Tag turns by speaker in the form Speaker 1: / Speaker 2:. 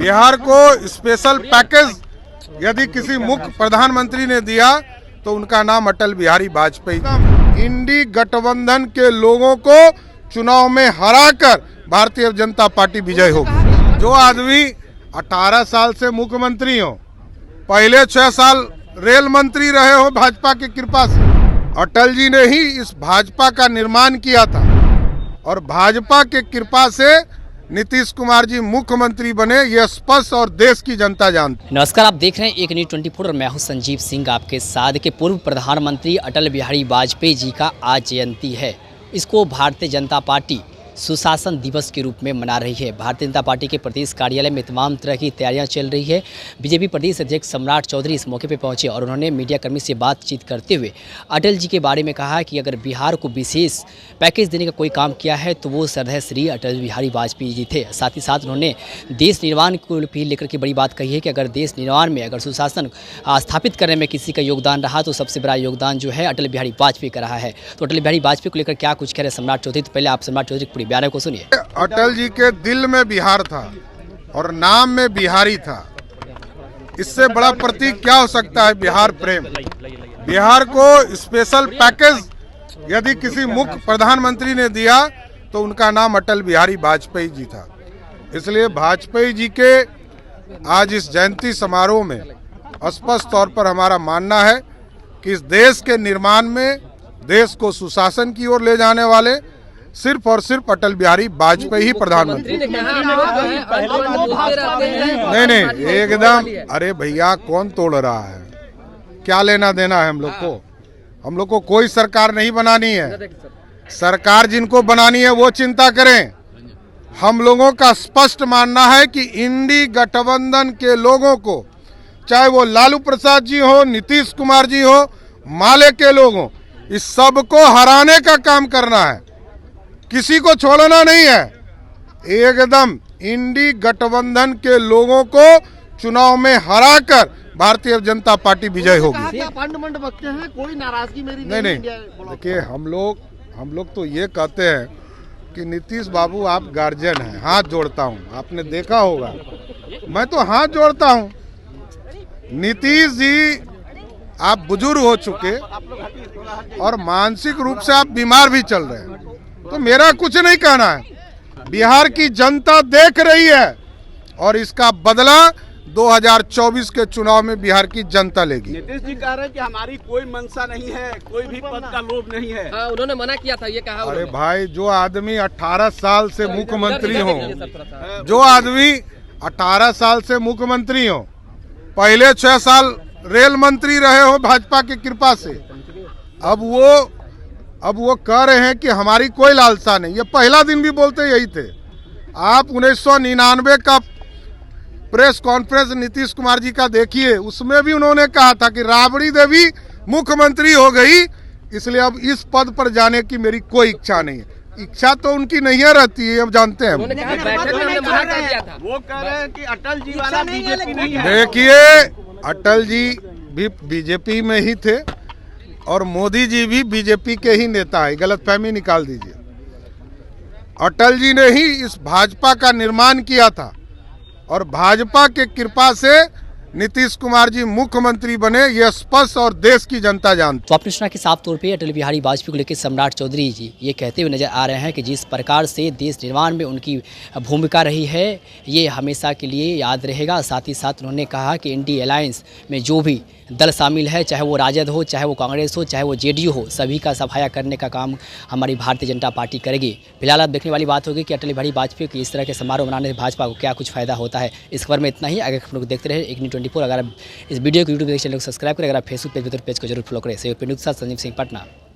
Speaker 1: बिहार को special package यदि किसी मुख्य प्रधानमंत्री ने दिया तो उनका नाम अटल बिहारी वाजपेयी। इंडी गठबंधन के लोगों को चुनाव में हराकर भारतीय जनता पार्टी विजय होगी। जो आदमी 18 साल से मुख्यमंत्री हो, पहले 6 साल रेल मंत्री रहे हो भाजपा की कृपा से, अटल जी ने ही इस भाजपा का निर्माण किया था और भाजपा के कृपा से नीतीश कुमार जी मुख्यमंत्री बने, ये स्पष्ट और देश की जनता जानती है।
Speaker 2: नमस्कार, आप देख रहे हैं एक न्यूज़ 24 और मैं हूं संजीव सिंह आपके साथ। के पूर्व प्रधानमंत्री अटल बिहारी वाजपेयी जी का आज जयंती है। इसको भारतीय जनता पार्टी सुशासन दिवस के रूप में मना रही है। भारतीय जनता पार्टी के प्रदेश कार्यालय में तमाम तरह की तैयारियां चल रही है। बीजेपी प्रदेश अध्यक्ष सम्राट चौधरी इस मौके पर पहुंचे और उन्होंने मीडियाकर्मी से बातचीत करते हुए अटल जी के बारे में कहा कि अगर बिहार को विशेष पैकेज देने का कोई काम किया है तो वो श्रद्धेय श्री अटल बिहारी वाजपेयी जी थे। साथ ही साथ उन्होंने देश निर्माण को भी लेकर के बड़ी बात कही है कि अगर देश निर्माण में अगर सुशासन स्थापित करने में किसी का योगदान रहा तो सबसे बड़ा योगदान जो है अटल बिहारी वाजपेयी का रहा है। तो अटल बिहारी वाजपेयी को लेकर क्या कुछ कह रहे सम्राट चौधरी, तो पहले आप सम्राट चौधरी पूरी बयान को सुनिए।
Speaker 1: अटल जी के दिल में बिहार था और नाम में बिहारी था। इससे बड़ा प्रतीक क्या हो सकता है? बिहार प्रेम। बिहार को स्पेशल पैकेज यदि किसी मुख्य प्रधानमंत्री ने दिया तो उनका नाम अटल बिहारी वाजपेयी जी था। इसलिए वाजपेयी जी के आज इस जयंती समारोह में स्पष्ट तौर पर हमारा मानना है कि इस देश के निर्माण में, देश को सुशासन की ओर ले जाने वाले सिर्फ और सिर्फ अटल बिहारी वाजपेयी ही प्रधानमंत्री। नहीं, एकदम। अरे भैया, कौन तोड़ रहा है? क्या लेना देना है हम लोग को? हम लोग को कोई सरकार नहीं बनानी है। सरकार जिनको बनानी है वो चिंता करें। हम लोगों का स्पष्ट मानना है कि इंडी गठबंधन के लोगों को, चाहे वो लालू प्रसाद जी हो, नीतीश कुमार जी हो, माले के लोग हो, इस सबको हराने का काम करना है, किसी को छोड़ना नहीं है। एकदम इंडी गठबंधन के लोगों को चुनाव में हराकर भारतीय जनता पार्टी विजय होगी।
Speaker 3: कोई नाराजगी मेरी
Speaker 1: नहीं। देखिए, हम लोग तो ये कहते हैं कि नीतीश बाबू आप गार्जियन हैं। हाथ जोड़ता हूँ, आपने देखा होगा, मैं तो हाथ जोड़ता हूँ। नीतीश जी, आप बुजुर्ग हो चुके और मानसिक रूप से आप बीमार भी चल रहे हैं, तो मेरा कुछ नहीं कहना है। बिहार की जनता देख रही है और इसका बदला 2024 के चुनाव में बिहार की जनता लेगी।
Speaker 3: नीतीश जी कह रहे हैं कि हमारी कोई मंशा नहीं है, कोई भी पद का लोभ नहीं है। उन्होंने मना किया था, ये कहा।
Speaker 1: अरे भाई, जो आदमी 18 साल से मुख्यमंत्री हो, जो आदमी 18 साल से मुख्यमंत्री हो, पहले 6 साल रेल मंत्री रहे हो भाजपा की कृपा से, अब वो कह रहे हैं कि हमारी कोई लालसा नहीं। ये पहला दिन भी बोलते यही थे। आप 1999 का प्रेस कॉन्फ्रेंस नीतीश कुमार जी का देखिए, उसमें भी उन्होंने कहा था कि राबड़ी देवी मुख्यमंत्री हो गई, इसलिए अब इस पद पर जाने की मेरी कोई इच्छा नहीं है। इच्छा तो उनकी नहीं रहती है, अब जानते हैं।
Speaker 3: वो कह रहे हैं कि अटल जी वाला बीजेपी नहीं है।
Speaker 1: देखिए, अटल जी भी बीजेपी में ही थे और मोदी जी भी बीजेपी के ही नेता है। गलतफहमी निकाल दीजिए। अटल जी ने ही इस भाजपा का निर्माण किया था और भाजपा के कृपा से नीतीश कुमार जी मुख्यमंत्री बने, ये स्पष्ट और देश की जनता जानती है।
Speaker 2: तो आपने सुना कि साफ तौर पे अटल बिहारी वाजपेयी को लेकर सम्राट चौधरी जी ये कहते हुए नजर आ रहे हैं कि जिस प्रकार से देश निर्माण में उनकी भूमिका रही है ये हमेशा के लिए याद रहेगा। साथ ही साथ उन्होंने कहा कि इंडी अलायंस में जो भी दल शामिल है, चाहे वो राजद हो, चाहे वो कांग्रेस हो, चाहे वो जेडीयू हो, सभी का सफाया करने का काम हमारी भारतीय जनता पार्टी करेगी। फिलहाल अब देखने वाली बात होगी कि अटल बिहारी वाजपेयी की इस तरह के समारोह मनाने से भाजपा को क्या कुछ फायदा होता है। इस खबर में इतना ही। आगे हम लोग देखते रहे एक न्यूज़ 24। अगर आप इस वीडियो को यूट्यूब चैनल को सब्सक्राइब करें, अगर आप फेसबुक पेज पर पेज को जरूर फॉलो करें। संजीव सिंह, पटना।